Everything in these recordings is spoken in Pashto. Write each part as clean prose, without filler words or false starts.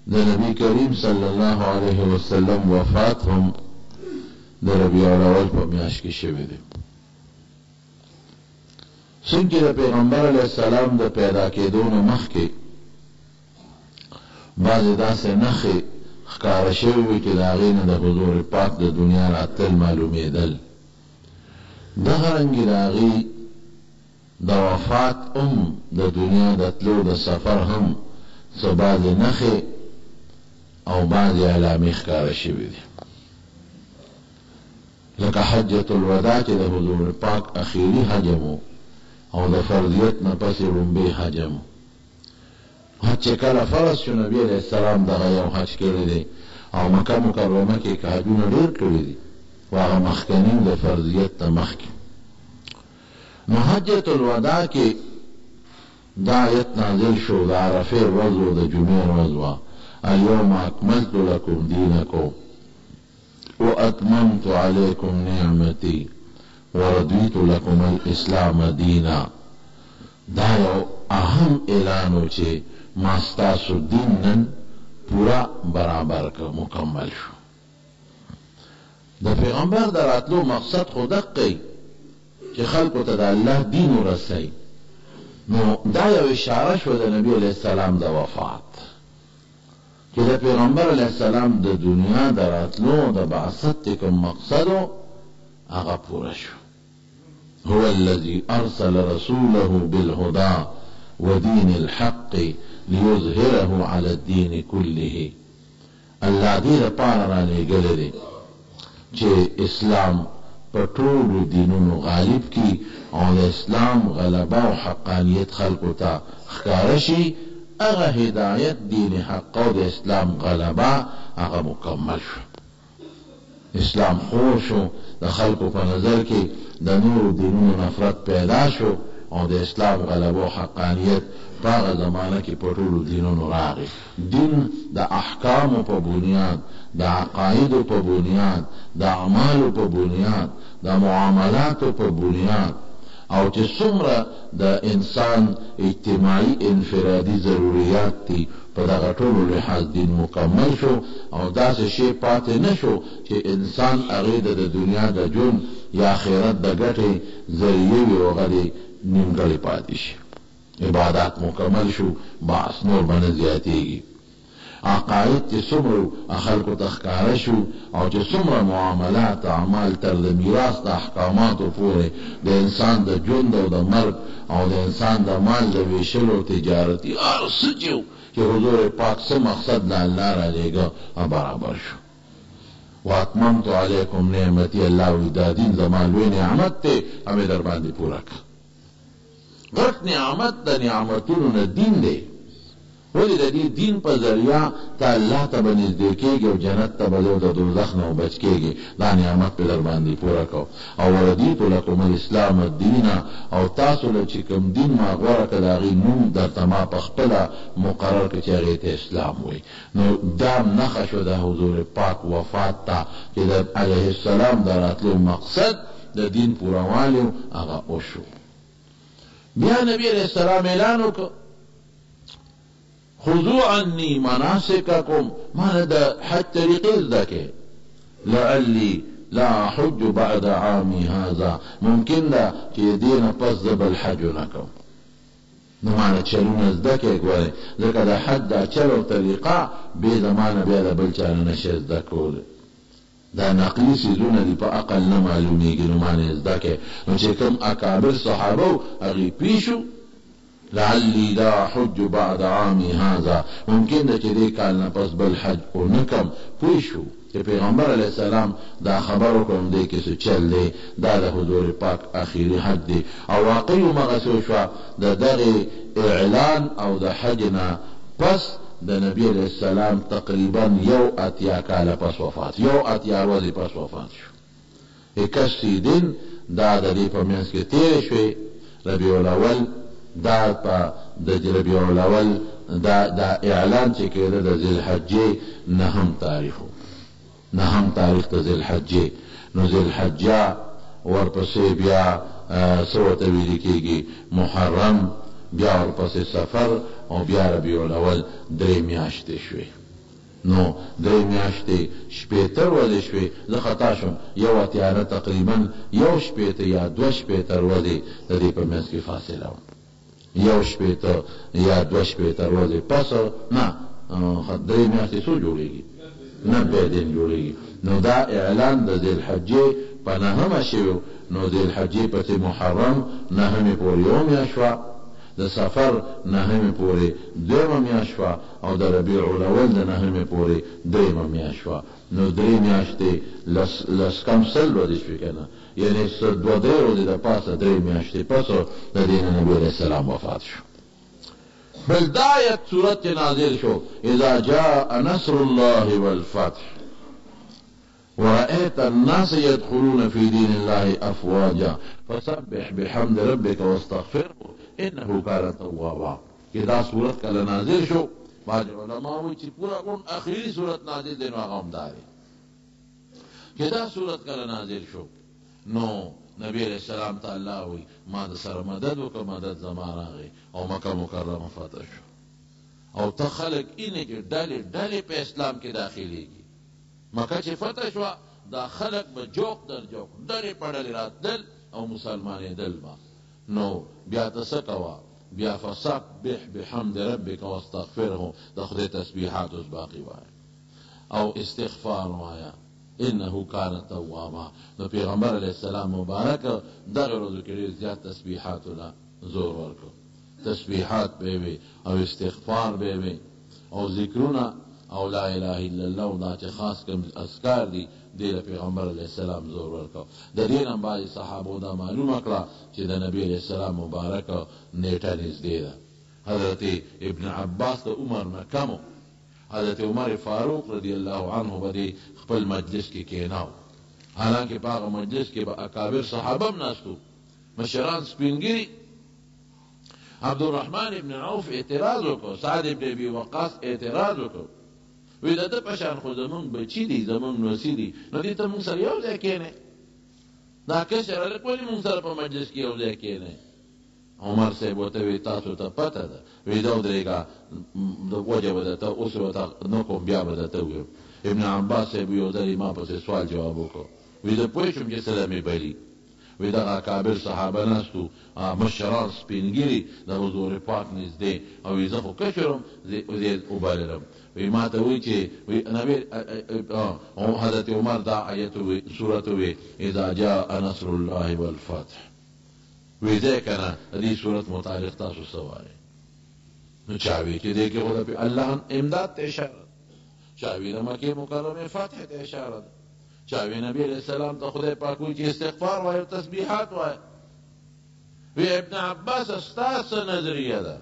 د نبی کریم صلی الله علیه وسلم وفات هم د ربیع الاول په میاشت کې شوی دی. څنګه د پیغمبر علیه السلام د پیدا کېدو نه مخکې بعضې داسې نښې ښکاره شوي وي چې د هغې نه د حضور پاک د دنیا راتل معلومېدل. دغه رنګې د هغې د وفات د دنیا د تلو د سفر هم څه بعضې نښې او بعضې علامې ښکاره شوي دي، لکه حجة الوداع چې د حضور پاک اخیری حجم او د فرضیت نه پسې لومبی حجم. حج چې کله فرض شو نبی علیه السلام دغه یو حج کړی دی او مکه مکرمه کې که حجونه ډېر کړي دي خو هغه مخکني د فرضیت نه مخکې. نو حجة الوداع کې دا آیت نازل شو د عرفې ورځ و د جمعې ورځ وه، اليوم اکملت لکم دینکم واتممت علیکم نعمتی ورضیت لکم الاسلام دینا. دا یو اهم اعلانو چې ما ستاسو دین نن پورا برابر که مکمل شو. د پیغمبر د راتلو مقصد خو دقی چې خلکو ته د الله دین ورسوي. نو دا یو اشاره شو د نبی علیه السلام د وفات چې د پیغمبر علیه السلام د دنیا د راتلو د بعثت چې کوم مقصدو هغه پوره شو. هو الذي ارسل رسوله بالهدى ودين الحق ليظهره على الدين كله. الله دې لپاره را لېږلی دی چې اسلام په ټولو دینونو غالب کی او د اسلام غلبه او حقانیت خلکو ته ښکاره شي. هغه هدایت دین حق او د اسلام غلبه هغه مکمل شو. اسلام خور شو، د خلکو په نظر کې د نورو دینونو نفرت پیدا شو او د اسلام غلبه او حقانیت په هغه زمانه کې په ټولو دینونو راغی. دین د احکامو په بنیاد، د عقایدو په بنیاد، د اعمالو په بنیاد، د معاملاتو په بنیاد او چې څومره د انسان اجتماعي انفرادي ضروریات دي په دغه ټولو لحاظ دین مکمل شو او داسې شی پاتې نه شو چې انسان هغې د دنیا د ژوند یا آخرت د ګټې ذریعه وي او هغه دې نیمګړې پاتې شي. عبادات مکمل شو، بعث نور به نه زیاتېږي. عقاید چې څومره خلکو ته ښکاره شو او چې څومره معاملات اعمال تر د میراث د احکاماتو پورې د انسان د ژوند او د مرګ او د انسان د مال د ویشلو تجارتي هر څه چې حضور پاک څه مقصد د الله را لېږه برابر شو. واتممت علیکم نعمتي، الله وایي دا دین زما لوی نعمت دی او مې در باندې پوره کړ. غټ نعمت د نعمتونو نه دین دی. ولې د دې دین په ذریعه ته الله ته به نږدې کېږي او جنت ته به د دوزخ نه بچ کېږي. دا نعمت پې در باندې پوره کړو. او ورضیت لکم الاسلام دینا، او تاسو له چې کوم دین ما غوره کړ د هغې نوم درته ما په خپله مقرر کړ چې هغې ته اسلام وایي. نو دا نښه شو د حضور پاک وفات ته چې د علیه السلام د راتلو مقصد د دین پوروالي هغه وشو. بیا نبی علیه السلام اعلان وکړ خذوا عني مناسککم، مانا دا حج طریقې زده کې لعلی لا احج بعد عامی هذا، ممکن ده چې دې نه پس زه بل حج ونه کوم. نو مانا چلونه زده کې ګورئ، ځکه د حج دا چل او طریقه بې زمانه بیا د بل چا نه نشي زده کولی. دا نقلي څیزونه دي په عقل نه معلومیږي. نو مانا زده کې نو چې کوم اکابر صحابه و هغې پوه شو لعلی لا حج بعد عامی هذا، ممکن ده چې دې کال نه پس بل حج ونکم. پوه شو چې پیغمبر علیه السلام دا خبر وکړم دی کې څه چل دی، دا د حضور پاک اخیری حج دی. او واقعي همغسې وشوه د دغې اعلان او د حج نه پس د نبی علیه السلام تقریبا 81 کاله پس وفات، 81 ورځې پس وفات شو. 81 دن دا د دې په منځ کې تېرې شوې. ربیع الاول دا په د ربیع الاول دا اعلان چې کېده د ذوالحجې 9 تاریخ، 9 تاریخ د ذوالحجې. نو ذوالحجه ورپسې بیا څه ورته ویل کېږي محرم، بیا ورپسې سفر او بیا ربیع الاول 3 میاشتې شوې. نو درې میاشتې شپېته ورځې شوې، زه خطا شوم، یو اتیاره تقریبا یو شپېته یا دوه شپېته ورځې د دې په منځ کې فاصله وه، یو شپېته یا دوه شپېته ورځې پس نه درې میاشتې څو جوړېږي؟ 90 دن جوړېږي. نو دا اعلان د ذوالحجې په نهمه شوی، نو ذوالحجې پسې محرم نهمې پورې یوه میاشت شوه، د سفر نهمې پورې دویمه میاشت شوه، او د ربیع الاول د نهمې پورې دریمه میاشت شوه. نو درې میاشتې لس کم سل ورځې شوې که نه، یعنې دوه درې ورځې د پاسه درې میاشتې پس د دې نه نبي علیه السلام وفات شو. بل دا آیت صورت نازل شو اذا جاء نصر الله والفتح ورأيت الناس يدخلون في دين الله أفواجا فسبح بحمد ربك واستغفره إنه كان توابا. کہ دا صورت کله نازل شو، بعض علماء وی چې پورا کون اخیری صورت نازل دی، نو هغه همدا دی کہ دا صورت کله نازل شو. نو نبی علیہ السلام ته الله وی ما د سره مدد وکړه، مدد زما راغی او مکه مکرمه فتح شو، او ته خلک اینه کې ډلې ډلې په اسلام کې داخليږي. مکه چې فتح شوه دا خلک به جوق در جوق ډلې په ډلې راتلل او مسلمانېدل به. نو بیا ته څه کوه؟ بیا فسبح بحمد ربک واستغفره، د خدای تسبیحات اوس باقي وایه او استغفار وایه، انه کان توابا. نو پیغمبر علیه السلام مبارک دغه ورځو کې ډېر زیات تسبیحاتو له زور ورکړو، تسبیحات به وي او استغفار به وي او ذکرونه او لا اله الا الله، دا چې خاص کوم اذکار دي دې له پیغمبر علیه السلام زور ورکړو. د دې نه بعضې صحابو دا معلومه کړه چې د نبي علیه السلام مبارک نیټه نږدې ده. حضرت ابن عباس د عمر نه کم، حضرت عمر فاروق رضی الله عنه به دې خپل مجلس کې کېناو، حالانکه په هغه مجلس کې به اکابر صحابه هم ناستو، مشران سپینګري. عبدالرحمن ابن عوف اعتراض وکړو، سعد ابن ابي وقاص اعتراض وکړو، وی د ده په شان خو زمونږ بچي دي، زمونږ نوسي دي، نو دې ته مونږ سره یو ځای کېنئ، دا کشر هلک ولې مونږ سره په مجلس کې یو ځای کېنئ؟ عمر صاحب ورته وی تاسو ته پته ده، وی دا ودرېږه وجه به درته اوس ورته نه کوم، بیا به درته ووایم. ابن عباس صاحب یو ځل ما پسې سوال جواب وکړو، وی زه پوه شوم چې څه مې بلي، وی دغه اکابر صحابه ناستو، مشران سپینګري د حضور پاک نږدې، او وی زه خو کشرم زه وبللم. وی ما ته وی چې نبی حضرت عمر دا آیت وی سورت وی اذا جاء نصر الله والفتح، وی ځای که نه د دې صورت متعلق تاسو څه وایئ؟ نو چا وی چې دې کې خو د الله امداد ته اشاره ده، چا وی د مکې مکرمې فتح ته اشاره ده، چا وی نبی علیہ السلام ته خدای پاک وی چې استغفار وایه او تسبیحات وایه. وی ابن عباس ستا څه نظریه ده؟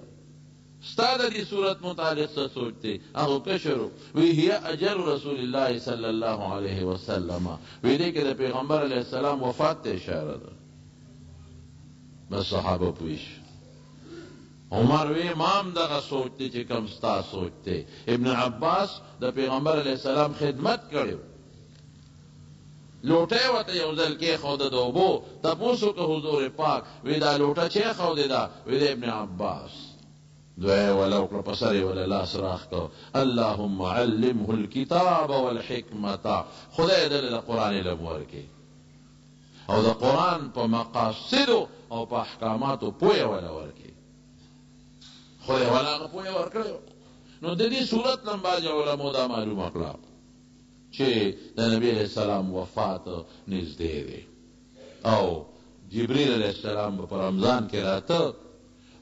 ستا د دې صورت متعلق څه سوچ دی؟ هغه کشرو وی هي اجل رسول الله صلی الله علیه وسلم، وی دې کې د پیغمبر علیه السلام وفات ته اشاره ده. بس صحابه پوه شو. عمر وی امام دغه سوچ دی چې کوم ستا سوچ دی. ابن عباس د پیغمبر علیه السلام خدمت کړی، لوټه ورته یو ځل کېښوده د اوبو، تپوس وکړه حضور پاک، وی دا لوټه چا ایښودې ده؟ وی د ابن عباس. دعا یې وله وکړه، په سر یې وله لاس راښ کړ، اللهم علمه الکتاب والحکمة، خدای دله د قرآن علم ورکړي او د قرآن په مقاصدو او په احکاماتو پوهه وله ورکړي، خدای وله هغه پوهه ورکړی. نو د دې صورت نه بعضې علمو دا معلومه کړه چې د نبی علیہ السلام وفات نږدې دی، او جبریل علیہ السلام په رمضان کې راته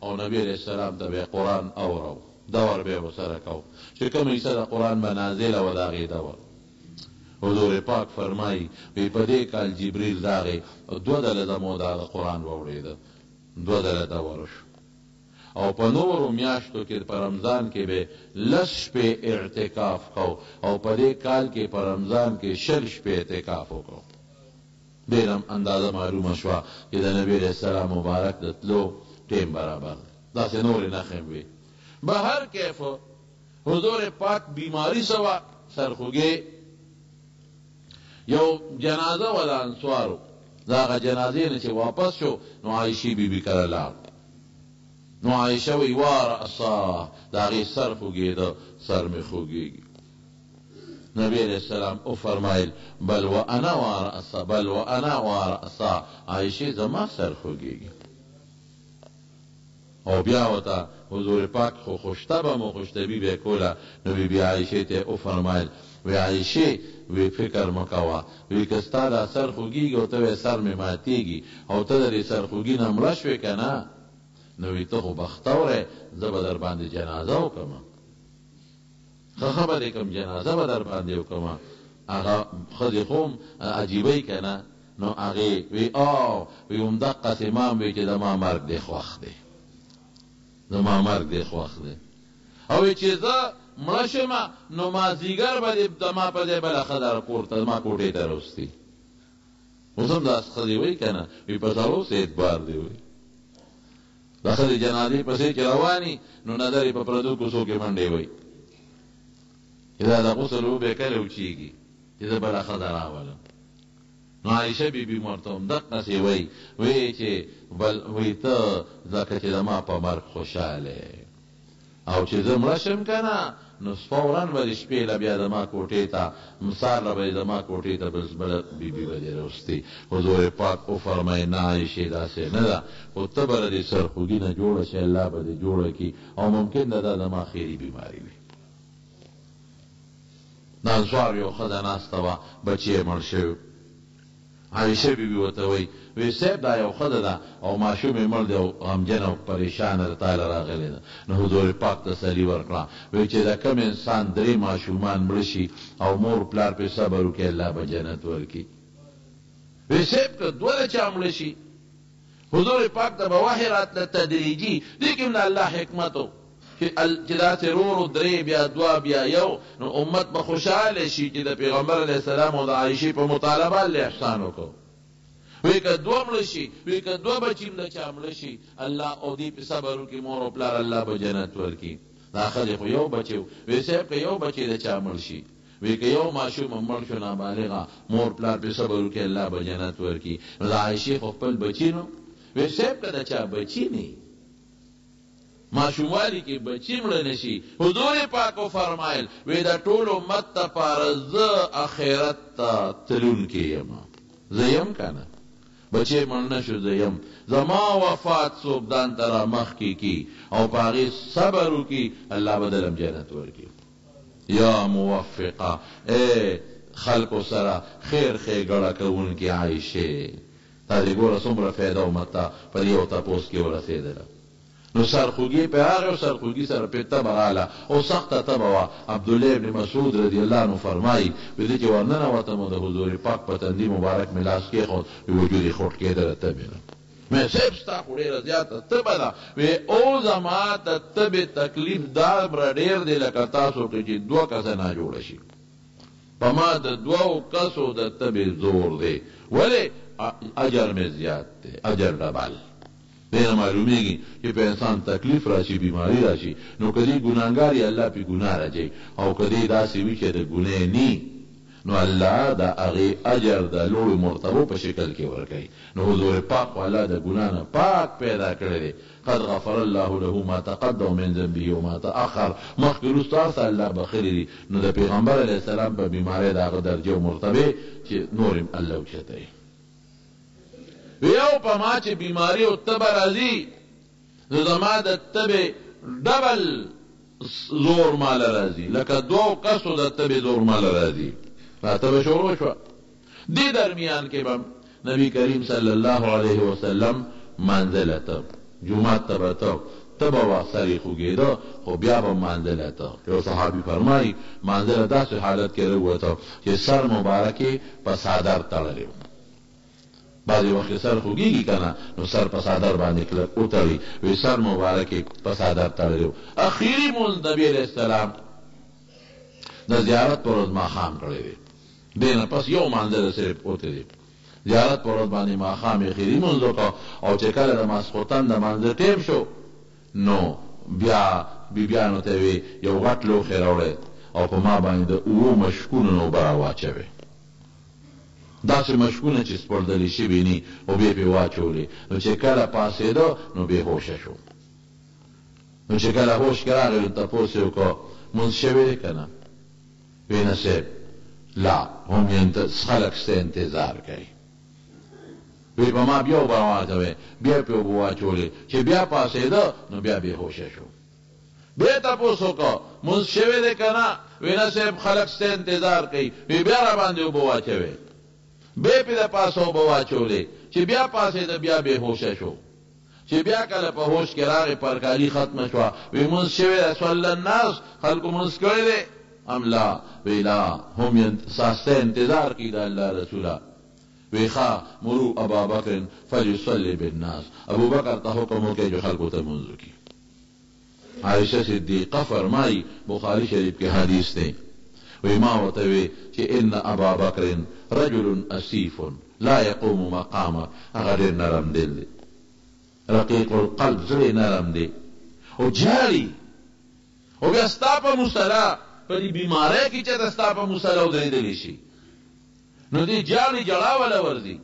او نبی علیہ السلام ته به قرآن اورو، دور به ورسره کو چې کوم حصه د قرآن به نازله وه د هغې دور. حضور پاک فرمایي وی په دې کال جبریل راغی او دوه ځله زمو د قرآن واورېده، دوه ځله دور شو، او په نورو میاشتو کې په رمضان کې به 10 شپې اعتکاف کو، او په دې کال کې په رمضان کې 20 شپې اعتکاف وکړو. ډېر اندازه معلومه شوه چې د نبي علیه السلام مبارک د تلو ټیم برابر، داسې نورې نښې وې. به هر کیف حضور پاک بیماری سوه، سرخوږې، یو جنازه وه د انصارو، د هغه جنازې نه چې واپس شو نو عایشې بیبي کره لاړ، نو عایشه وی وا رأساه، د هغې سر خوږېده، سر مې خوږېږي. نبی علیہ السلام او فرمایل بل وانا ورأسا، بل وانا ورأسا، عائشہ زما سر خوږیږي. او بیا وتا حضور پاک خو خوشتبه مو خوشتبی به کوله. نو بی عائشہ ته او فرمایل وی عائشہ وی فکر مکوا، وی کستا دا سر خوږیږي او ته سر می ماتیږي او ته د سر خوږی نه مړ شوې کنه، نو وی ته خو بختوره زه به در باندې جنازه وکم، خبرې کوم جنازه به در باندې وکم. هغه ښځې خو عجیبه کنه. نو هغې وی وی همدقسې امام وی چې زما مرګ دی خوښ دی، زما مرګ دی خوښ دی. او وی چې زه مړه شم نو مازدیګر به دې زما په ځای بله ښځه کور ته زما کوټې ته راوستي. اوس هم داسې ښځې وایي که نه، وی په سر اوس اعتبار دی. وی د ښځې جنازې پسې چې رواني نو نظر یې په پردو کوڅو کې منډې وایي چې دا د غسل اوبه کله وچېږي چې زه بله ښځه راولم. نو عایشه بیبي ورته همدقسې وایي وایي چې وایي ته ځکه چې زما په مرګ خوشحاله او چې زه مړه شم که نه نو فورا به د شپې له بیا زما کوټې ته سهار له به زما کوټې ته بله بیبي به دې راوستي. حضور پاک وفرمایي نه عایشې داسې نه ده، خو ته به له دې سرخوږي نه جوړه شي، الله به دې جوړه کړي او ممکن ده دا زما خیري بیماري وي. د انصار یو ښځه ناسته وه، بچی یې مړ شوی. عایشه بیبي ورته وایي وی صاحب دا یو ښځه ده او ماشوم یې مړ دی او غمجنه او پریشانه د تاله راغلې ده. نو حضور پاک تسلي ورکړه وی چې د کوم انسان 3 ماشومان مړه شي او مور پلار پې صبر وکړي الله به جنت ورکړي. وی صاحب که 2 چا مړه شي حضور پاک ته به وحی راتله تدریجي، دې کې هم د الله حکمت و چې داسې ورو 3 بیا 2 بیا 1 نو امت به خوشحاله شي چې د پیغمبر علیه السلام او د عایشې په مطالبه الله احسان وکړو. وی که 2 مړه شي، وی که 2 بچي هم د چا مړه شي الله او دې پې صبر وکړي مور او پلار الله به جنت ورکړي. دا ښځې خو یو بچی و. وی صاحب که یو بچی د چا مړ شي، وی که یو ماشوم هم مړ شو نابالغه مور پلار پې صبر وکړي الله به جنت ورکړي. نو د عایشې خو خپل بچي نو. وی صاحب که د چا بچي نه ماشوموالی کې بچی مړه نشي، حضور پاک فرمایل وی د ټول امت دپاره زه اخرت ته تلونکی یم، زه یم که نه بچی مړ نه شو، زه یم زما وفات څوک ځان ته را مخکې کي او په هغې صبر وکړي الله به دلم جنت ورکړي. یا موفقه ای خلکو سره خیر ښېګړه کوونکې عایشې، تا دې ګوره څومره فایده امت ته په دې یو تپوس کې ورسېدله. نو سرخوږي په هغه سرخوږي سره په تبه رااله او سخته تبه وه. عبدالله ابن مسعود رضی الله عنه فرمایي وی دې چې ورننوتم د حضور پاک په تندي مبارک مې لاس کېښود وجود یې خوټ کېده د تبې نه. مې صاحب ستا خو ډېره زیاته تبه ده. وی او زما د تبې تکلیف دا ډېر دی لکه تاسو کې چې 2 کسه نه جوړه شي، په ما د 2 کسو د تبې زور دی. ولې اجر مې زیات دی، اجر ډبل. دینه معلومیږي چې په انسان تکلیف راشي بیماری راشي نو کدی ګناهګار الله په ګناه راځي او کدی داسې وي چې د ګناه ني نو الله د هغې اجر د لوړو مرتبو په شکل کې ورکوي. نو حضور پاک الله د ګناه نه پاک پیدا کړی دی. قد غفر الله له ما تقدم من ذنبه وما تأخر، مخکې وروسته هر څه الله بخښلي دي. نو د پیغمبر علیه السلام په بیمارۍ د هغه درجې او مرتبې چې نور هم الله اوچتوي. یو په ما چې بیماری او تبه راځي نو زما د تبې ډبل زور مال راځي، لکه 2 کسو د تبې زور مال راځي. تبه شروع شوه. دې درمیان کې به نبی کریم صلی الله علیه وسلم منزله ته جومات ته به تبه وه سر یې خوږېده خو بیا به منزله ته. یو صحابي فرمایي منزله داسې حالت کې راووته چې سر مبارک یې په څادر تړلی و. بعضې وخت سر خوږېږي که نه نو سر په څادر باندې کلک وتړي، وی سر مبارک یې په څادر تړلی و. اخري مونځ نبي علیه السلام د زیارت پر ورځ ماښام کړی دی. دې نه پس یو منزله صرف وتی دی. زیارت پر ورځ باندې ماښام یې اخري مونځ وکړه او چې کله د ماسخوتن د منځه ټیم شو نو بیا بیبیانو ته وی یو غټ لوښی راوړی او په ما باندې د 7 مشکونو اوبه راواچوې، داسې مشکونه چې سپړدلې شوي ني او بیا پې واچولې. نو چې کله پاسېده نو بې هوشه شو. نو چې کله هوش کې راغی نو تپوس یې وکړه مونځ شوی دی که نه؟ وی نه صاحب لا هم خلق سته انتظار کوي وی په ما بیا وبراته بیا په وواچولې چې بیا پاسېده نو بیا به هوښ شو بیا تاسو کو مونږ شوي ده کنه وینا صاحب خلق سته انتظار کوي وی بیا را باندې وبواچوي بیا په پاسو وبواچولې چې بیا پاسېده بیا به هوښ شو چې بیا کله په هوښ کې راغی پرکالی ختم شو وی مونږ شوي ده صلی الناس خلق مونږ کړی دي ام لا ویلا هم ساسته انتظار کی دا الله رسولا ویخا مرو ابا بکر فلیصلی بالناس ابو بکر ته حکم وکړي جو خلقو ته منځ کی عائشہ صدیقہ فرمای بخاری شریف کې حدیث ده وی ما وته وی چې ان ابا بکر رجل اسیف لا يقوم مقامه هغه نرم دل رقیق القلب زړه نرم دی او جاری او بیا ستا په مصلا په دې بیماری کې چې ستا په مصلا ودرېدلی شي نو دې جاری جړا ولا ورځي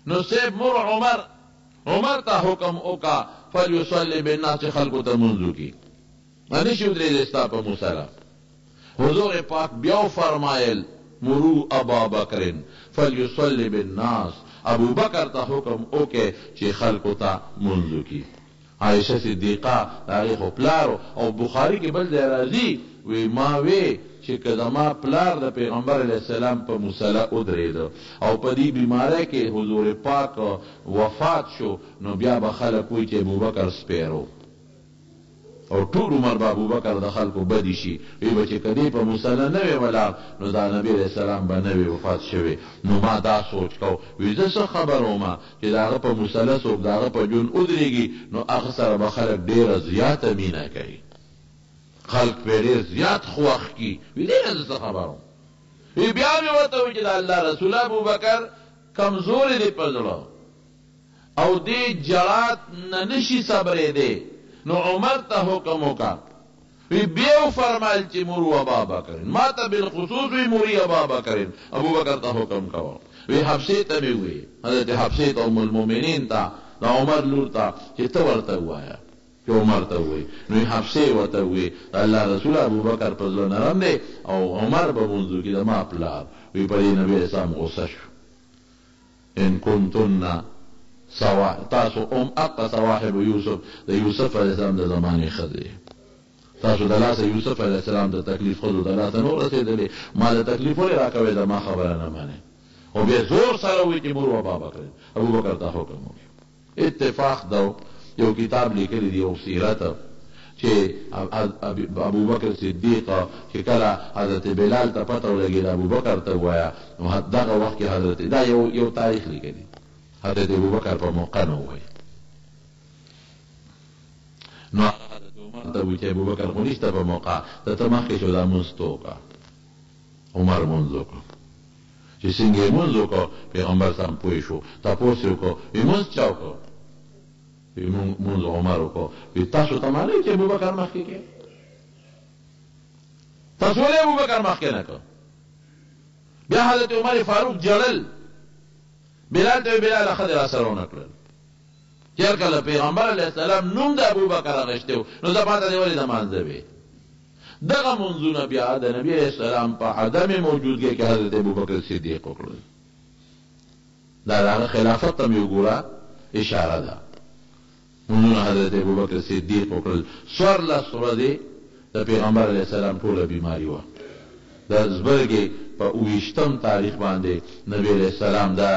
نو سیب مر عمر ته حکم وکا فلیصلی بالناس خلقو ته منځو کی باندې شو درې ستا په مصلا حضور پاک بیا فرمایل مرو ابا بکر فلیصلی بالناس ابو بکر ته حکم وکي چې خلقو ته منځو کی عائشہ صدیقہ هغه خو پلار او بخاری کې بل ځای راځي وی ما وی چې کله ما پلار د پیغمبر علیه السلام په مصلا ودرېد او په دې بیماری کې حضور پاک وفات شو نو بیا به خلک وی چې ابوبکر سپیرو او ټول عمر به ابوبکر د خلکو بدی شي وی به چې کدی په مصلا نه وی ولا نو دا نبی علیه السلام به نه وی وفات شوی نو ما دا سوچ کو وی زه څه خبرومه چې داغه په مصلا څوک داغه په جون ودرېږي نو هغه سره به خلک ډیره زیاته مینه کوي خلق په ډیر زیات خوښ کی وی دې نه څه خبرو وی بیا مې ورته وی چې الله رسول ابوبکر کمزور دی په زړه او دې جړات نه نشي صبرې دی نو عمر ته حکم وکا وی بیا فرمایل چې مرو ابا بکر ما ته بالخصوص وی مری ابا بکر ابوبکر ته حکم کاوه وی حفصه ته وی حضرت حفصه ام المؤمنین ته دا عمر لور ته چې ته ورته وایا چې عمر ته وی نو حفصه ورته وی الله رسول ابوبکر په ځل نرم دی او عمر به منځو کې د ما پلار وی په نبی اسلام غوسه شو ان کنتن سوا تاسو اقا صواحب یوسف د یوسف علیه السلام د زمانه خدای تاسو د لاسه یوسف علیه السلام د تکلیف خود د لاسه نور رسیدلی ما د تکلیف ولې راکوي د ما خبره نه مانه او به زور سره وی چې مرو ابو بکر ته حکم وکړي اتفاق دو یو کتاب لیکلی دی او سیرت چې ابو بکر صدیق چې کله حضرت بلال ته پته ولګی ابو بکر ته وایا نو دغه وخت کې حضرت دا یو تاریخ لیکلی حضرت ابو بکر په موقع نه وای نو حضرت عمر ته وی چې ابو بکر خو نشته په موقع ته مخکې شو دا مستوکا عمر منځو چې څنګه منځو کو پیغمبر سم پوي شو تاسو کو ایمون چاو کو منځ عمر کو تاسو ته معنی چې ابو بکر مخکې کې تاسو له ابو بکر مخکې نه کو بیا حضرت عمر فاروق جلل بلال ته بلال خدای سره ونکړل چې کله پیغمبر علیه السلام نوم د ابو بکر غشته نو زپاته دی ولې د مانځوي دغه منځونه بیا د نبی علیه السلام په عدم موجودګۍ کې حضرت ابو بکر صدیق وکړل دا د خلافت ته یو ګوره اشاره ده منځونه حضرت ابو بکر صدیق وکړل سور لا سورې د پیغمبر علیه السلام ټوله بیماری و د زبرګي په 28م تاریخ باندې نبی علیہ السلام دا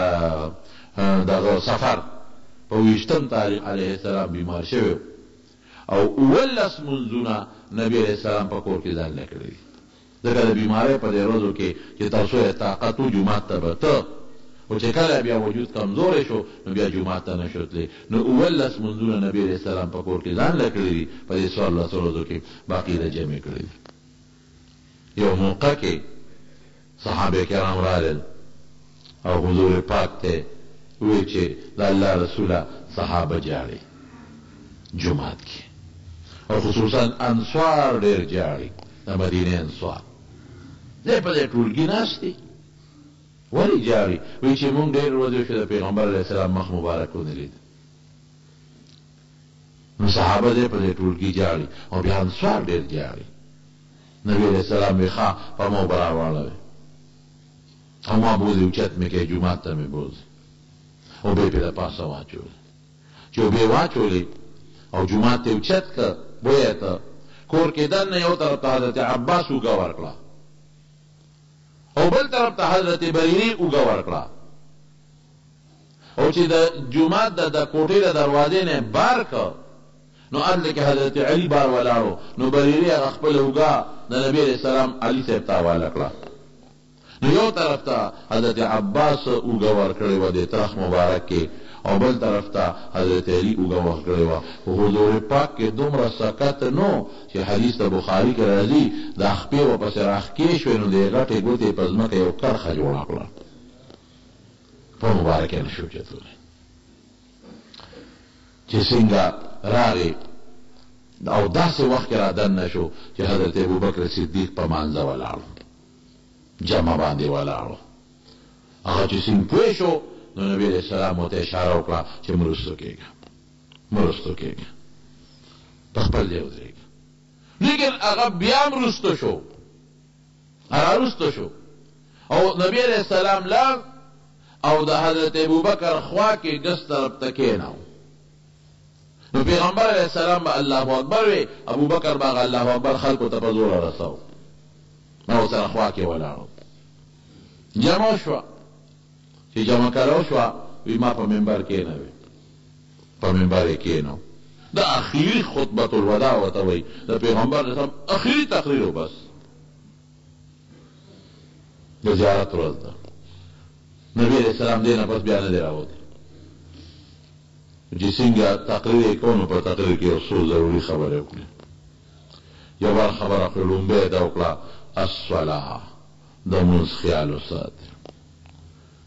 سفر په 28م تاریخ علیہ السلام بیمار شوی او ولس منځونه نبی علیہ السلام په کور کې ځان لکړي دغه بیماری په دې ورځو کې چې تاسو یې طاقت او جمعه ته بته او چې کله بیا وجود کمزور شو نو بیا جمعه ته نشوتلی نو ولس منځونه نبی علیہ السلام په کور کې ځان لکړي په دې څوارلس ورځو کې باقی د جمع کړی یو موقع کې صحابه کرام رالل او حضور پاک ته وی چې د الله رسول صحابه جاړي جمعات کې او خصوصا انصار ډېر جاړي د مدینه انصار دې په دې ټولګي ناشتي ولی جاړي وی چې مونږ ډېر ورځې شو د پیغمبر علیه السلام مخ مبارک ونلید نو صحابه دې په دې ټولګي جاړي او بیا انصار ډېر جاړي نبی علیہ السلام وی ښه په مو براواله او ما بوزي اوچت مې کې جمعات ته مې بوزي او به په د پاسه واچول چې به واچولې او جمعات ته اوچت ک بویا ته کور کې دنه یو طرف ته حضرت عباس وګا ورکړه او بل طرف ته حضرت بریری وګا ورکړه او چې د جمعات د کوټې د دروازې نه بار ک نو ادل کې حضرت علی بار ولاړو نو بریری خپل وګا د نبی رسول الله علی صاحب ته حواله کړه نو یو طرف ته حضرت عباس وګا ورکړی و د ترخ مبارک کې او بل طرف ته حضرت علی وګا ورکړی و او حضور پاک کې دومره سکت نو چې حدیث د بخاری کې راځي د خپې و پس راخ کې شو نو د غټې ګوتې په ځمکه یو کرخه جوړه کړه په مبارک نه شو چتوله چې څنګه راغی او داسې وخت را دننه شو چې حضرت ابوبکر صدیق په مانځه ولاړ جمع باندې ولاړو هغه چې څنګه پوه شو نو نبی علیہ السلام ته اشاره وکړه چې مرستو کېږه په خپل ځای ودرېږه لیکن هغه بیا مرستو شو او نبی علیہ السلام لاړ او د حضرت ابوبکر خوا کې ګس طرف ته کېناو نو پیغمبر علیہ السلام با الله اکبر وی ابوبکر باغ الله اکبر خلکو ته په زور رساو نو سره خوا کې ولاړو جمع شو چې جمع کړو شو وی ما په منبر کې نه وی په منبر کې نو دا اخیری خطبه الوداع وته وی د پیغمبر اسلام اخیری تقریر بس د زیارت ورځ ده نبی علیہ السلام دینه پس بیا نه دی راوتی چې څنګه تقریر کوو په تقریر کې اصول ضروري خبره وکړي یو بار خبره کړم به دا وکړه الصلاه د مونږ خیال وساتئ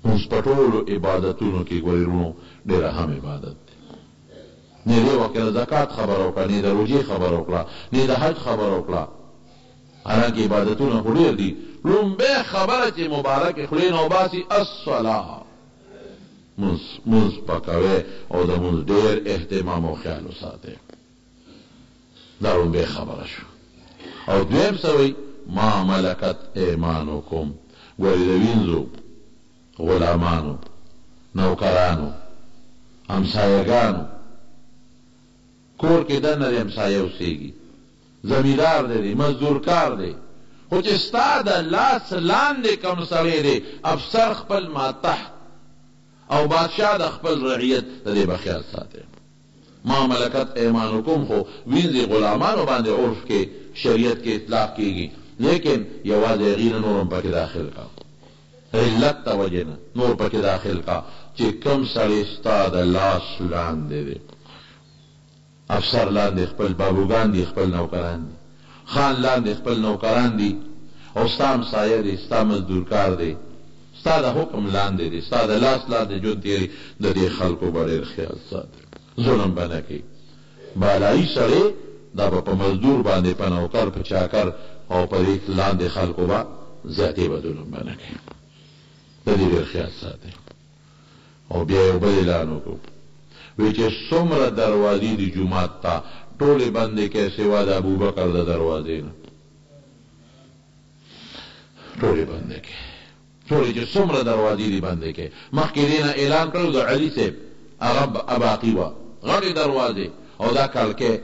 مونږ په ټولو عبادتونو کې ګورو ډېر اهم عبادت دی نه دی وکړه زکات خبره وکړه نه د روزي خبره وکړه نه د حج خبره وکړه هغه عبادتونه ډېر دي لومبه خبره چې مبارک خلین او باسي الصلاه مونږ پکوي او د مونږ ډېر اهتمام او خیال وساتئ دا لومبه خبره شو او دویم سوی ما ملکت ایمانکم ګورې د وینځو غلامانو نوکرانو همسایګانو کور کې دننه د همسایه اوسېږي زمیندار دی مزدور کار دی خو چې ستا د لاس لاندې کوم سړی دی افسر خپل ماتحت او بادشاہ د خپل رعیت د دې به خیال ساتي ما ملکت ایمانکم خو وینځي غلامانو باندې عرف کې شریعت کې اطلاق کیږي لیکن یوازې غیر نورم پکې داخل کا علت توجه نه نور پکې داخل کا چې کم سړی ستا د لاس لاندې دی افسر لاندې خپل بابوګان دي خپل نوکران دي خان لاندې خپل نوکران دي او ستا همسایه دی ستا مزدور کار دی ستا د حکم لاندې دی ستا د لاس لاندې ژوند تېري د دې خلکو به ډېر خیال ساتي ظلم به نه کوي بالایي سړی دا به په مزدور باندې په نوکر په چاکر او په دې لاندې خلکو به زیاتې به ظلم به نه کوي د دې ډېر خیال ساتي او بیا یو بل اعلان وکړو وی چې څومره دروازې دي جومات ته ټولې بندې کې سوا د ابوبکر د دروازې نه ټولې بندې کې ټولې چې څومره دروازې دي بندې کې مخکې دې نه اعلان کړو د علي صاحب هغه اباقي وه غټې دروازې او دا کړکۍ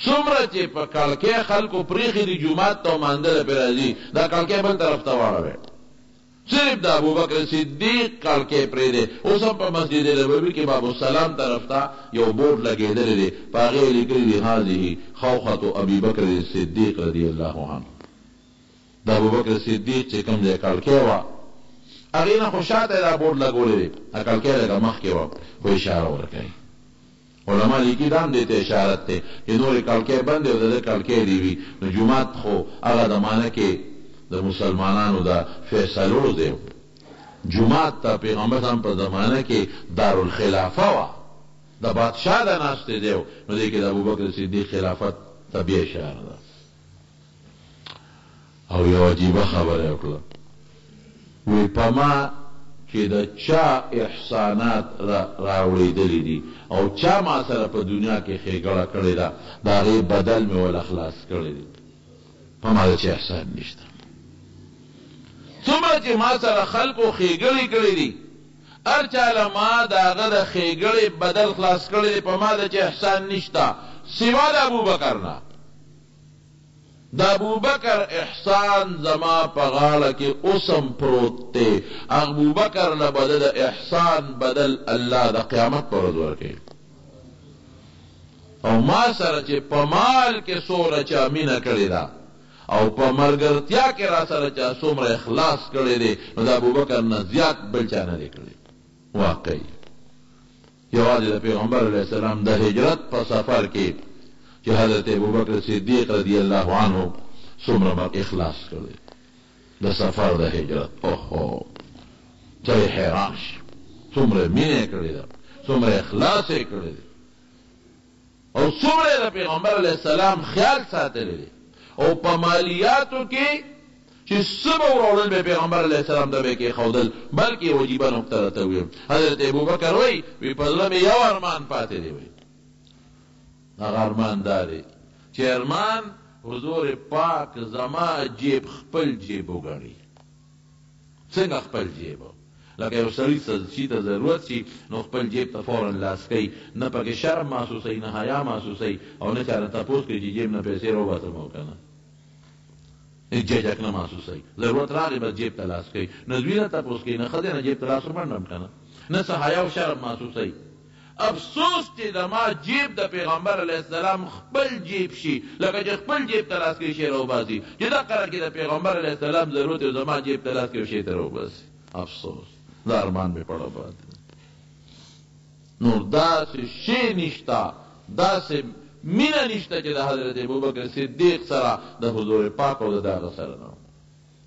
څومره چې په کړکۍ خلکو پرېښي دي جومات ته مانځله پرې راځي دا کړکۍ بل طرف ته واړوئ صرف د ابوبکر صدیق کړکۍ پرېږدی اوس هم په مسجد نبوي کې باب السلام طرف ته یو بورډ لګېدلی دی په هغې یې لیکلي دي هذه خوخة ابي بکر صدیق رضی الله عنه د ابوبکر صدیق چې کوم ځای کړکۍ وه هغې نه خو شاته یې دا بورډ لګولی دی کړکۍ لږه مخکې وه خو اشاره ورکوي علما لیکي دا هم دې ته اشارت دی چې نورې کړکۍ بندې او د ده کړکۍ دې وي نو جومات خو هغه زمانه کې د مسلمانانو د فیصلو دی جومات ته پیغمبر هم په زمانه کې دارالخلافه وه د بادشاه د ناستې دی نو دې کې د ابوبکر صدیق خلافت ته بیا اشاره ده او یو عجیبه خبره وکړه وی په ما چې د چا احسانات راوړېدلي دي او چا ما سره په دنیا کې ښېګړه کړې ده د هغې بدل مې ول خلاص کړی دی په ما د چا احسان نشته څومره چې ما سره خلکو ښېګړې کړې دي، هر چاله ما د هغه د ښېګړې بدل خلاص کړی دی، په ما د چې احسان نشته سوا د ابوبکر نه. د ابوبکر احسان زما په غاړه کې اوسم پروت دی. ابوبکر نه به د احسان بدل الله د قیامت پر ورځ ورکوي. او ما سره چې په مال کې څومره چا مینه کړې ده او په ملګرتیا کې را سره چا څومره اخلاص کړی دی، نو د ابوبکر نه زیات بل چا نه دی کړی. واقعي یوازې د پیغمبر علیه السلام د هجرت په سفر کې چې حضرت ابوبکر صدیق رضی الله عنه څومره اخلاص کړی د سفر د هجرت. اوهو ته حیران شي څومره مینه کړې ده، څومره اخلاص یې کړی دی او څومره د پیغمبر علیه السلام خیال ساتلی دی. او په مالیاتو کې چې څه به وروړل به پیغمبر علیه السلام ته به کېښودل، بلکې وجیبه نقطه راته ویم. حضرت ابوبکر وایي په زړه مې یو ارمان پاتې دی، وایي هغه ارمان دا دی چې ارمان حضور پاک زما جیب خپل جیب وګڼي. څنګه خپل جیب؟ لکه یو سړي څه شي ته ضرورت شي نو خپل جیب ته فورا لاس کوي، نه پکې شرم محسوسوي، نه حیا محسوسوي، او نه چا نه تپوس کوي چې جیب نه پیسې راوباسم او که نه، ججک نه محسوسوي. ضرورت راغی بس جیب ته لاس کوي، نه زوی نه تپوس کوي، نه ښځې نه جیب ته لاس ورمنډم که نه، نه څه حیا او شرم محسوسوي. افسوس چې زما جیب د پیغمبر علیه السلام خپل جیب شي، لکه چې خپل جیب ته لاس کوي شی راوباسي، چې دا قرار کې د پیغمبر علیه السلام ضرورت یو زما جیب ته لاس کوي شی ته راوباسي. افسوس دا ارمان مې پړه پاتې. نور داسې شی نشته، داسې مینه نشته چې د حضرت ابوبکر صدیق سره د حضور پاک او د دغه سره نه.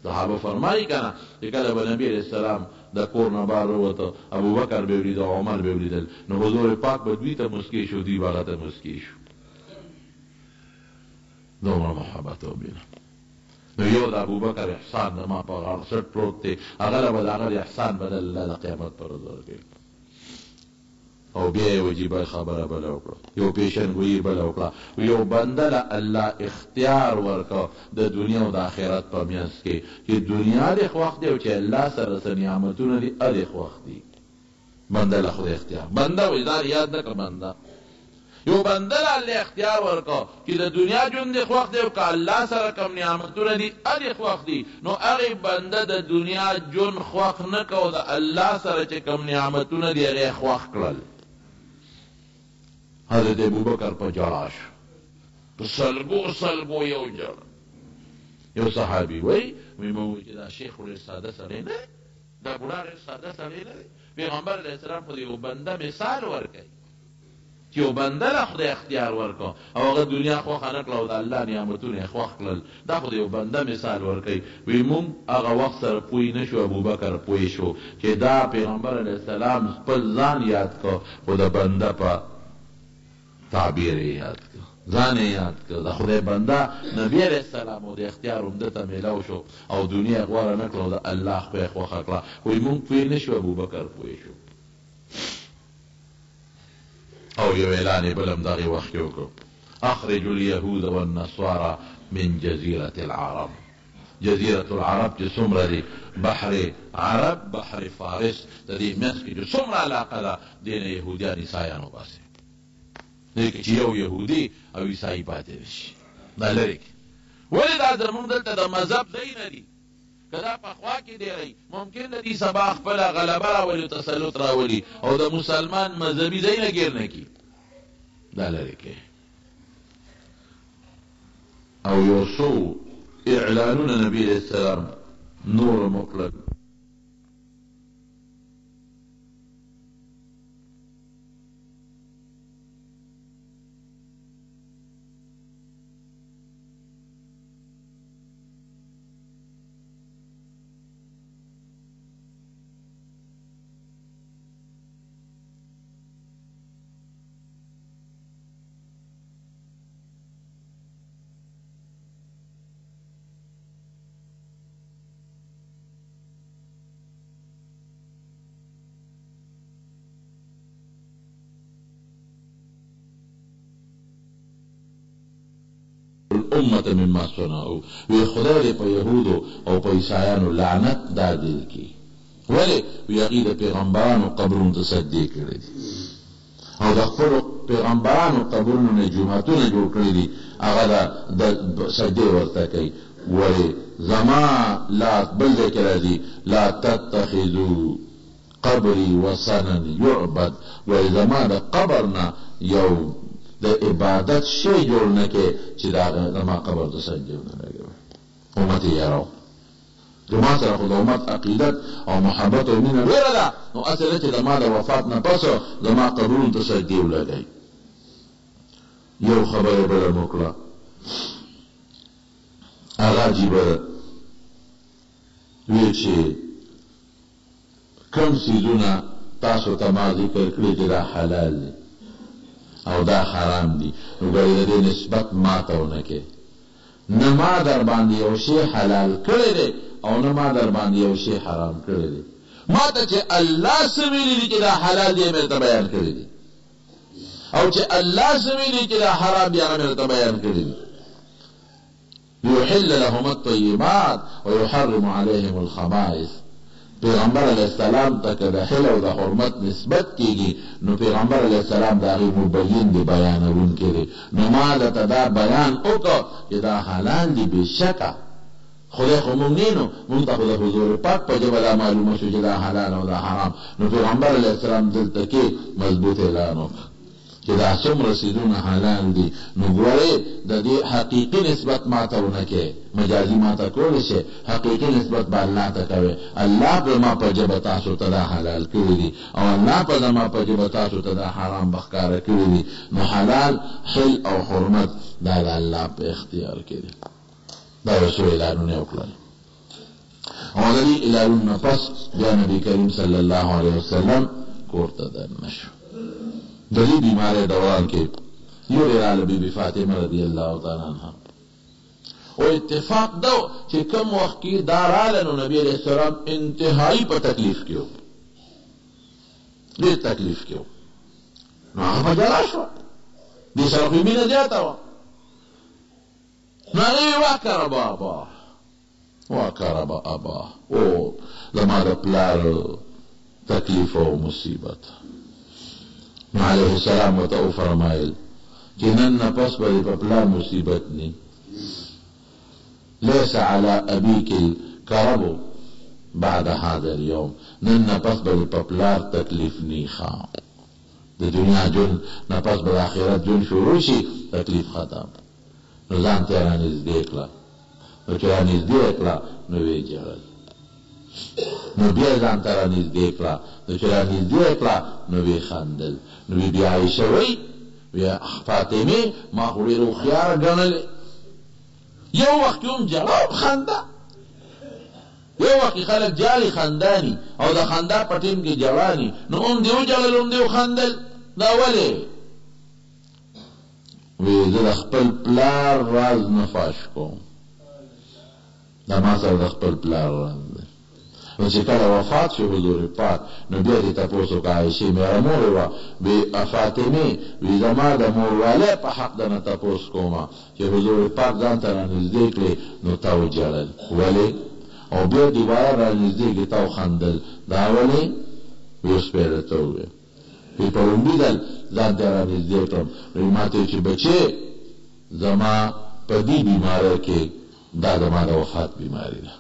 صحابه فرمایي که نه چې کله به نبي علیه السلام د کور نه بهر ووته، ابوبکر به ولیده او عمر به ولیدل، نو حضور پاک به دوی ته مسکی شو، دوی به هغه ته مسکی شو. دومره محبت او مینه. نو یو د ابوبکر احسان زما په غاړه سټ پروت دی، هغه له به د هغه د احسان بدل الله د قیامت پر ورځ ورکوي. او بیا یې وجیبه خبره بله وکړه، یو پیشنګویي بله وکړه. یو بنده له الله اختیار ورکړه د دنیا او د آخرت په منځ کې چې دنیا دې خوښ دی او چې الله سره څه نعمتونه دي هغه خوښ دي. بنده له خدای اختیار، بنده وایي ځان یاد نه کړه، بنده یو بنده له الله اختیار ورکړه چې د دنیا ژوند دې خوښ دی او که الله سره کوم نعمتونه دي هغه خوښ دي، نو هغې بنده د دنیا ژوند خوښ نه کړه او د الله سره چې کوم نعمتونه دي هغه یې خوښ کړل. حضرت ابوبکر په جړا شو، په سلګو سلګو یو جړ. یو صحابي وایي چې دا شیخ ډېر ساده سړی نه دی، دا بوډا ډېر ساده سړی نه دی. پیغمبر علیه السلام خو د یو بنده مثال ورکوي چې یو بنده له خدای اختیار ورکړه او هغه دنیا خوښه نه کړه او د الله نعمتونه یې خوښ کړل. دا خو د یو بنده مثال ورکوي. وایي مونږ هغه وخت سره پوه نه شو، ابوبکر پوه شو چې دا پیغمبر علیه السلام خپل ځان یاد کړه خو د بنده په تعبیر یاد کړه، ځان یاد کړه. د خدای بنده نبی علیه السلام او د اختیار همده ته میلاو شو او دنیا غوره نه کړه او د الله خو یې خوښه کړه. وایي مونږ پوه نه شو، ابوبکر پوه شو. او یو اعلان یې بل هم دغې وخت کې وکړو، اخرجوا اليهود والنصارى من جزیرة العرب. جزیرة العرب چې څومره دی، بحر عرب، بحر فارس، د دې منځ کې چې څومره علاقه ده دې نه یهودیان عیسایان وباسي. دې کې چې یو یهودي او عیسایي پاتې شي، دا لرې کړي. ولې دا زمونږ دلته د مذهب ځای نه دي؟ که دا پخوا کې ډېری ممکن د دې سبا خپله غلبه راولي او تسلط راولي او د مسلمان مذهبي ځای نه ګیر نه کړي، دا لرې کړي. او یو څو اعلانونه نبي علیه السلام نور مطلق الامه مما صنعوا وی خدای دې په يهودو او په عیسایانو لعنت دادل کی ولی وی هغه د پیغمبرانو قبرونو ته سجدې کړې دي او د خپل پیغمبرانو قبرونو نه جمعتونه جوړ کړی دي هغه د سجدې ورته کوي ولی زما لا بل ذکر راځي لا تتخذوا قبري وصنا يعبد ولی زما د قبرنا یو د عبادت شی جوړ نه کې چې دا زما قبر ته سجدې نه لګوي امت یې راو جماعت سره خو د امت عقیدت او محبت او مینه ډېره ده نو اصل چې زما د وفات نه پس زما قبرونو ته سجدې ولګوي یو خبره بله مو کړه هغه عجیبه ده وی چې کوم څیزونه تاسو ته ما ذکر کړي چې دا حلال دي او دا حرام دي نو ګورئ د دې نسبت ما ته ونه کې نه ما در باندې یو شی حلال کړی دی او نه ما در باندې یو شی حرام کړی دی ما ته چې الله څه ویلي دي چې دا حلال دی مې ته بیان کړی دي او چې الله څه ویلي چې دا حرام دی هغه مې ته بیان کړی دي يحل لهم الطيبات ويحرم عليهم الخبائث پیغمبر علیہ السلام ته که د حل او د حرمت نسبت کیږي نو پیغمبر علیہ السلام د هغې مبین دی بیانونکی دی نو ما درته دا بیان وکړه چې دا حلال دی بېشکه خدای خو مونږ نه نو مونږ ته خو د حضور پاک په ژبه دا معلومه شو چې دا حلال او دا حرام نو پیغمبر علیہ السلام دلته کې مضبوط اعلان وکړه چې دا څومره څیزونه حلال دي نو ګورئ د دې حقیقي نسبت ما ته ونه کې مجازي ما ته کولی شي حقیقي نسبت به الله ته کوي الله به ما په ژبه تاسو ته دا حلال کړي دي او الله په زما په ژبه تاسو ته دا حرام به ښکاره کړي دي نو حلال حل او حرمت دا د الله په اختیار کې دي دا یو څو اعلانونه وکړل او د دې اعلانونو پس بیا نبي کریم صلی الله علیه وسلم کور ته دننه شو د دې بیمارۍ دوران کې یو راله بی بی فاطمه رضی الله تعالی عنها او اتفاق دا چې کوم وخت کې دا راله نو نبی علیہ السلام انتهایی په تکلیف کې و ډېر تکلیف کې و نو هغه جلا شو دې سره خو مینه زیاته وه نو هغې وکره بابا وکره به ابا او زما د پلار تکلیف او مصیبت علیہ السلام ورته وفرمایل چې نن نه پس به په پلار مصیبت نی لیس علی ابیک الکرب بعد هذا اليوم نن نه پس به په پلار تکلیف نی خام د دنیا جون نه پس به آخرت جون شروع شي تکلیف ختم نو ځان ته رانږدې کړه نو چې رانږدې کړه نو ویې ژړل نو بیا ځان ته رانږدې کړه نو چې رانږدې کړه نو ویې خندل نو بی بی عایشه وی وی فاطمه ما خو ډېره هوښیاره ګڼلې یو وخت کې هم ژړه هم خنده یو وخت کې خلک جالي خنداني او د خندا په ټیم کې ژړاني نو هم دې وژړل هم دې وخندل دا ولې وی زه د خپل پلار راز نه فاش کوم دا ما سره د خپل پلار راز دی نو چې کله وفات شو حضور پاک نو بیا دې تپوس وکړه عایشې مېره مور یې وه وی فاطمې وی زما د موروالی په حق د نه تپوس کومه چې حضور پاک ځان ته رانږدې کړې نو تا وژړل ولې او بیا دوباره رانږدې کړې تا وخندل دا ولې وی اوس به یې درته وویل وی په لومړي ځل ځان ته رانږدې کړم وی ما ته چې بچې زما په دې بیمارۍ کې دا زما د وفات بیماري ده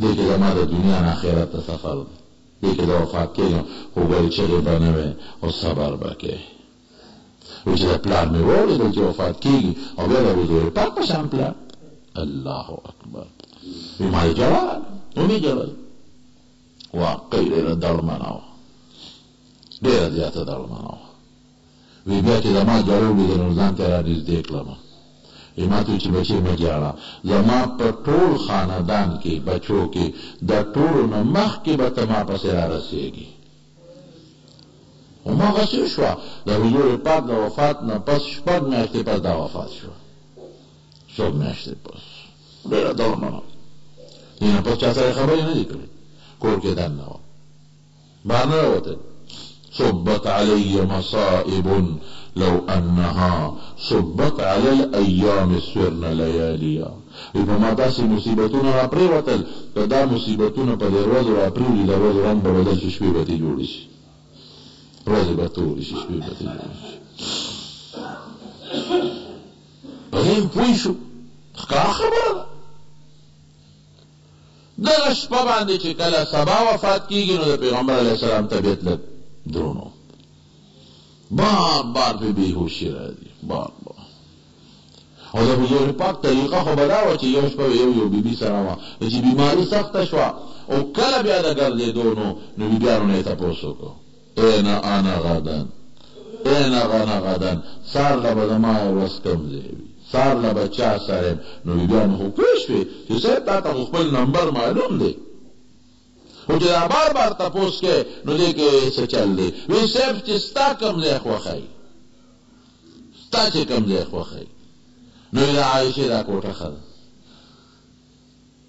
دې کې زما د دنیا نه آخرت ته سفر دی دې کې د وفات کېږم خو ګورې چغې به نه وې او صبر به کوې وایي چې د پلار مې واورېدل چې وفات کېږي او بیا د حضور پاک په شان پلار الله اکبر وایي ما یې ژړل ومې ژړل واقعي ډېره دړمنه وه ډېره زیاته دړمنه وه وایي بیا چې زما ژړل ولیدل نو ځان ته یې رانږدې کړمه ما ته چې بچې مه ژاړه زما په ټول خاندان کې بچو کې د ټولو نه مخکې به ته ما پسې رارسېږي هماغسې شوه د حضور پاک د وفات نه پس 6 میاشتې پس دا وفات شوه 6 میاشتې پس ډېره دړمنه دې نه پس چا سره خبرې نه دي کړې کور کې دننه وه بهر نه راوتل صبت علی مصائب لو انها صبت علی الایام سرن لیالیا. په ما داسې مصیبتونه را پریوتل، که دا مصیبتونه په دې ورځو را پریولي، د ورځو رنګ به بدل شي، شپې به ترې جوړې شي، ورځې به تورې شي، شپې به ترې جوړې شي. په دې پوه شو، ښکاره خبره ده. دغه شپه باندې چې کله سبا وفات کېږي، نو د پیغمبر علیه السلام طبیعت لږ درونو، بار بار په بېهوشي راځي، بار بار. او د حضور پاک طریقه خو به دا وه چې یو شپه یو بیبي سره وه، چې بیماري سخته شوه او کله بیا د ګرځېدو نو بیبیانو نه یې تپوس وکړو، این انا غدن، این انا غدن، سار له به زما ورځ کوم ځای وي، سار له به چا سره یم. نو بیبیانو خو پوه شوې چې صاحب تا ته خو خپل نمبر معلوم دی، خو چې دا بار بار تپوس کې نو دې کې څه چل دی. وی صاحب چې ستا کوم ځای خوښوي، ستا چې کوم ځای خوښوي. نو د عایشې دا کوټه ښه ده،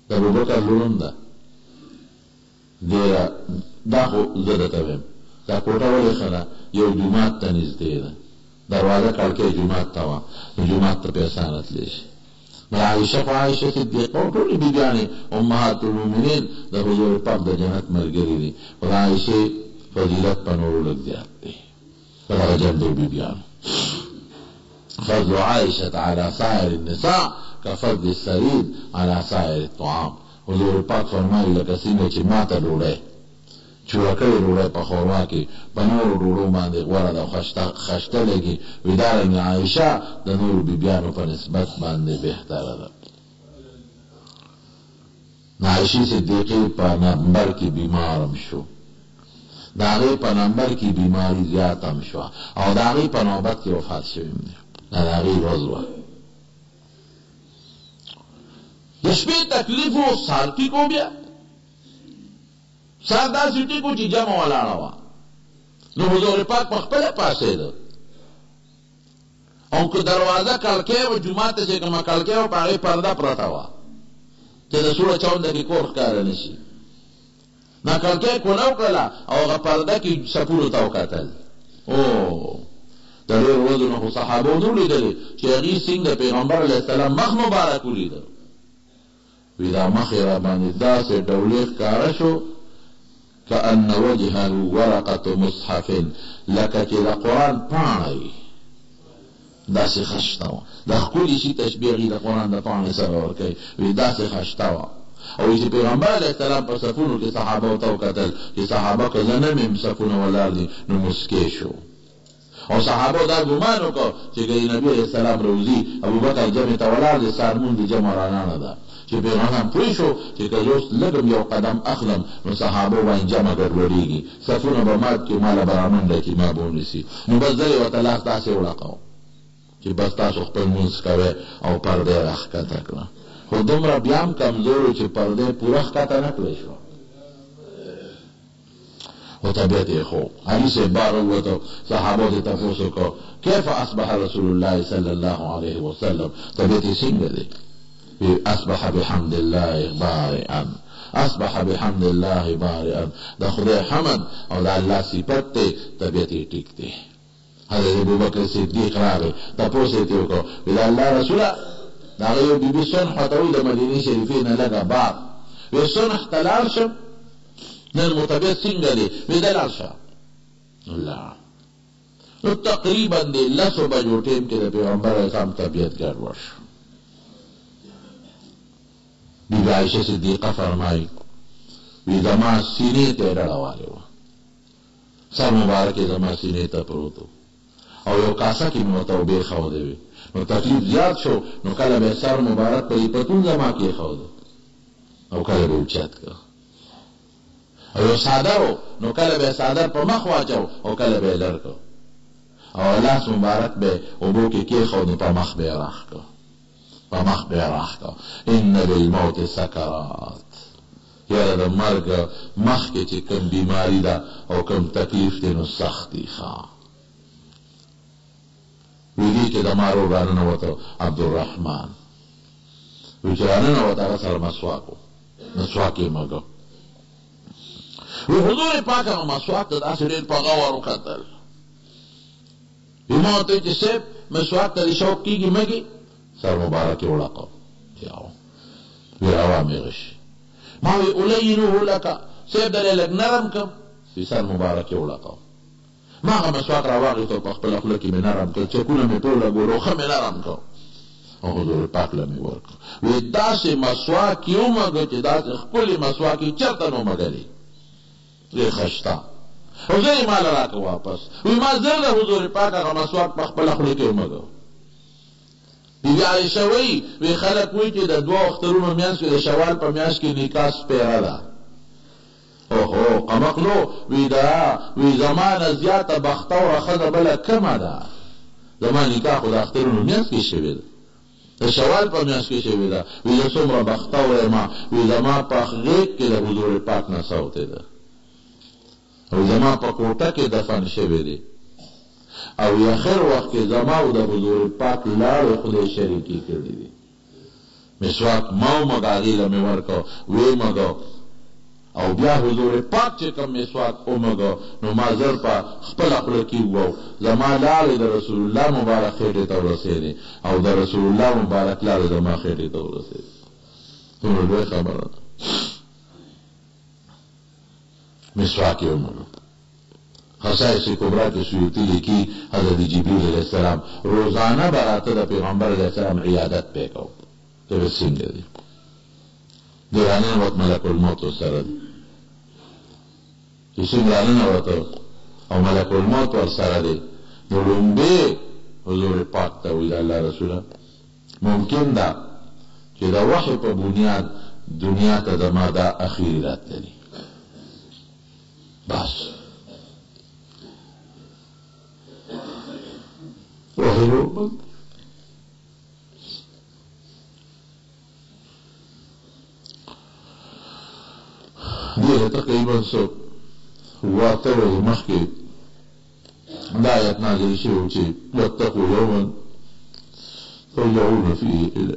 د ابوبکر لورم ده، ډېره دا خو زه درته وایم دا کوټه ولې ښه ده، یو جومات ته نږدې ده، دروازه کړکۍ جومات ته وه، نو جومات ته پې اسانه تللی شي. نو عایشه خو عایشه صدیقه او ټولې بیبیانې امهات المؤمنین د حضور پاک د جنت ملګري دي، خو د عایشې فضیلت په نورو لږ زیات دی په دغه جنډو بیبیانو. فضل عائشة على سائر النساء كفضل السريد على سائر الطعام. حضور پاک فرمایي لکه څنګه چې ماته ډوډۍ چوړه کړې ډوډۍ په خورما کې په نورو ډوډو باندې غوره ده، خشته لګي، وي دارنګه عایشه د نورو بیبیانو په نسبت باندې بهتره ده. عایشې صدیقې په نمبر کې بیمارم شو، د هغې په نمبر کې بیماري زیات هم شوه او د هغې په نوبت کې وفات شوی دی. دا د هغې ورځ وه. د شپې تکلیف و سال ټیکو، بیا سال داسې ټیکو چې جمع ولاړه وه. نو حضور پاک په خپله پاڅېده او که دروازه کړکۍ وه، جومات ته چې کومه کړکۍ وه په هغې پرده پرته وه چې د سوړه چاونده کې کور ښکاره نه شي. نا کړکۍ کونه وکړله او هغه پرده کې سپونو ته وکتل. د ډېرو ورځو نه خو صحابو نه ولیدلې چې هغې څنګه د پیغمبر علیه السلام مخ مبارک ولیده. وی دا مخ یې را باندې داسې ډولې ښکاره شو کأن وجهه ورقة مصحف، لکه چې د قرآن پاڼه وي، داسې خشته وه. د ښکلي شي تشبیه یې د قرآن د پاڼې سره ورکوي، وی داسې خشته وه. او چې پیغمبر علیه السلام په صفونو کې صحابو ته وکتل چې صحابه که زه نه مې صفونه ولاړ دي، نو مسکې شو. او صحابو دا ګمان وکړو چې که نبي علیه السلام روزي ابوبکر جمع ته ولاړ دی، سارمون د جمع رانانه ده. چې پیغمبر پوه شو چې که زه اوس لږم یو قدم اخلم نو صحابو باندې جمع ګډوډېږي، صفونه به مات کړي، ما له به رامنډه کړي، ما به ونیسي. نو بس زه یې ورته لاس داسې وړقوم چې بس تاسو خپل لمونځ کوئ او پرده یې راښکته کړه. خو دومره بیا هم کمزور و چې پرده یې پوره ښکته نه کړی شوه. خو طبیعت یې خو علي صاحب بار ووتو، صحابو ته تپوس وکړو کیف اصبح رسول الله صلی الله علیه وسلم، طبیعت یې څنګه دی؟ اصبح بحمد الله بارئا، اصبح بحمد الله بارئا. د خدای حمد او د الله صفت دی، طبیعت یې ټیک دی. حضرت ابوبکر صدیق راغی تپوس یې ترې وکړو، وی د الله رسوله د هغه یو بیبي صنح ته وایي د مدینې شریفې نه لږه بعد، وی صنح ته لاړ شم نن مو طبیعت څنګه دی؟ وی د لاړ شه. نو تقریبا د 10 بجو ټیم کې د پیغمبر علیه السلام طبیعت ګډوډ شو. بیبي عایشه صدیقه فرمایي وی زما سینې ته یې ډډه والې وه، سر مبارک یې زما سینې ته پروت و او یو کاسه کې مې ورته اوبې ښودې وې. نو تکلیف زیات شو، نو کله به یې سر مبارک په پتون زما کې ایښوده او کله به یې اوچت کړه. او یو څادر و، نو کله به یې څادر په مخ واچو او کله به یې لر کړ او لاس مبارک به یې اوبو کې کېښود، نو په مخ به یې راښ کړ، په مخ به یې راښ کړ. ان للموت سکرات، یاره د مرګ مخکې چې کوم بیماري ده او کوم تکلیف دی نو سخت دی. ویدی چې د مارو راننوته عبدالرحمن، وی چې راننوته هغه سره مسواک و، مسواک یې مږه. وی حضور پاک هغه مسواک ته داسې ډېر په غور وکتل، ما ورته چې صاحب مسواک ته شوق کیږي مګي سر مبارک وړاقو یاو ویراوا میغش ما وی اولینه لک صاحب دل لګ نرم کم په سر مبارک وړاقو ما هغه مسواک راواغی ته په خپل خپل کې مې نرم کړ چې کونه مې ټول ګورو خه مې نرم کړ او حضور پاک له مې ورک وی داسې مسواک یو مګ چې داسې خپل مسواک چرته نو مګلی زه خشتا او زه مال راک واپس وی ما زر حضور پاک هغه مسواک په خپل خپل کې مګ بی عائشہ وی خلک وی چې د دوه اخترونو میاس کې د شوال په میاس کې نکاح پیرا ده اوهو قمقلو وی زمانه زیاته بختوره خزه بله کمه ده زمان نکاح خو د اخترونو میاس کې شوی ده د شوال په میاس کې شوی ده وی زه څومره بختوره ما وی زما په غیږ کې د حضور پاک نه سوته ده او زما په کوټه کې دفن شوی دی او اخر وخت کې زما او د حضور پاک لاړو خدای شریکی کړی دی مسواک ماو مګاغي له مې ورکو وی مګو او بیا حضور پاک چې کوم مسواک اومګو نو ما زر په خپل خپل کې وو زما لاړې د رسول الله مبارک خېټه ته ورسېدې او د رسول الله مبارک لاړې زما خېټه ته ورسېدې ټول لوی خبره مسواک یو مونږ خصائص کبرا کې سیوطی لیکي حضرت جبرئیل علیہ السلام روزانه براته د پیغمبر علیہ السلام عیادت وکاو ته څنګه دي درانه وخت ملک الموت سره چې څنګه ورته او ملک الموت ور سره دي نو لومبه حضور پاک ته وی الله رسول ممکن ده چې دا وحی په بنیاد دنیا ته د ما دا اخیر راتلی بس وحی دیره تقریبا سو واته ورځې مخکې دا آیت نازل شوی چې واتقوا یوما ترجعون فیه الی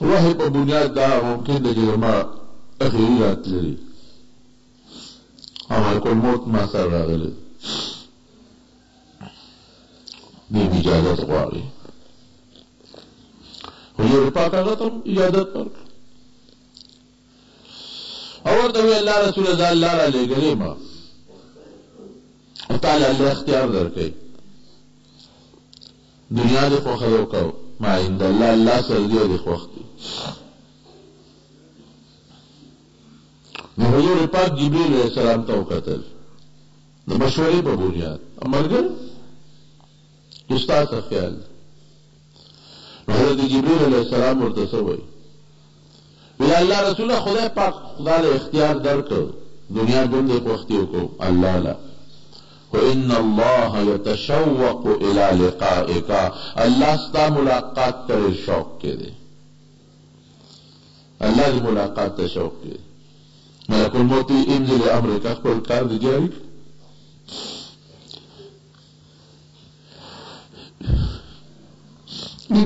وحی په بنیاد دا ممکن ده چې زما اخیری راتللی او ملک الموت ما سره راغلی دې اجازت غواړي حضور پاک هغه ته اجازت ورکړه او ورته وی الله رسول الله را لېږلی ما او تعالی الله اختیار درکړي دنیا دې خوښه وکړو ما عند الله الله سره دې خوښ دي نو حضور پاک جبرئیل علیہ السلام ته وکتل د مشورې په بنیاد امرګر استاد خیال حضرت جبرئیل علیہ السلام ورته سوې وی الله رسول خدای پاک خدای اختیار درکړ دنیا باندې خوښتي وکړو الله لا وان الله يتشوق الى لقائك الله ستا ملاقات کرے شوق کې دي الله دې ملاقات ته شوق کې ملک الموت انزل امرک خپل کار دی جاری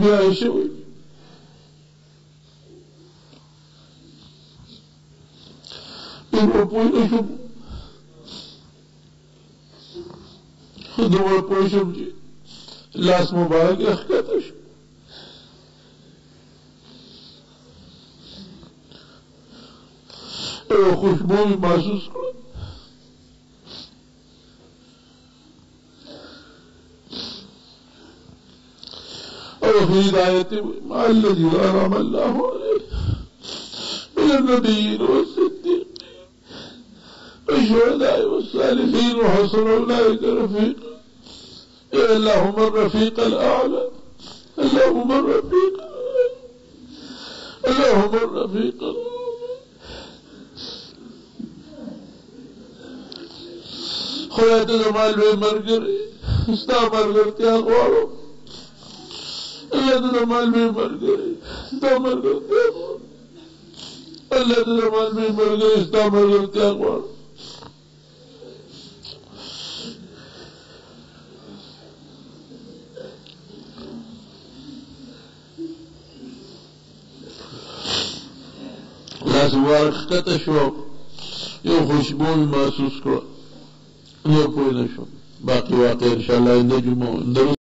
بی عائشہ وی بی پویشم خدوار پویشم جی لاس مبارک اخکتش او خوشبوی محسوس کرد وفي هدايته مع الذين أنعم الله عليه من النبيين والصديقين والشهداء والصالحين وحسن أولئك رفيقا يا اللهم الرفيق الأعلى اللهم الرفيق اللهم الرفيق خواهد زمان بے مرگر استا مرگرتیا غوارو اللہ تو زمان میں مر گئے استا مر گئے اللہ تو زمان میں مر گئے استا مر گئے کیا غوار داسې ورښکته شو یو خوشبو محسوس کړه نور پوه نه شو باقي واقع انشاءالله د جمعه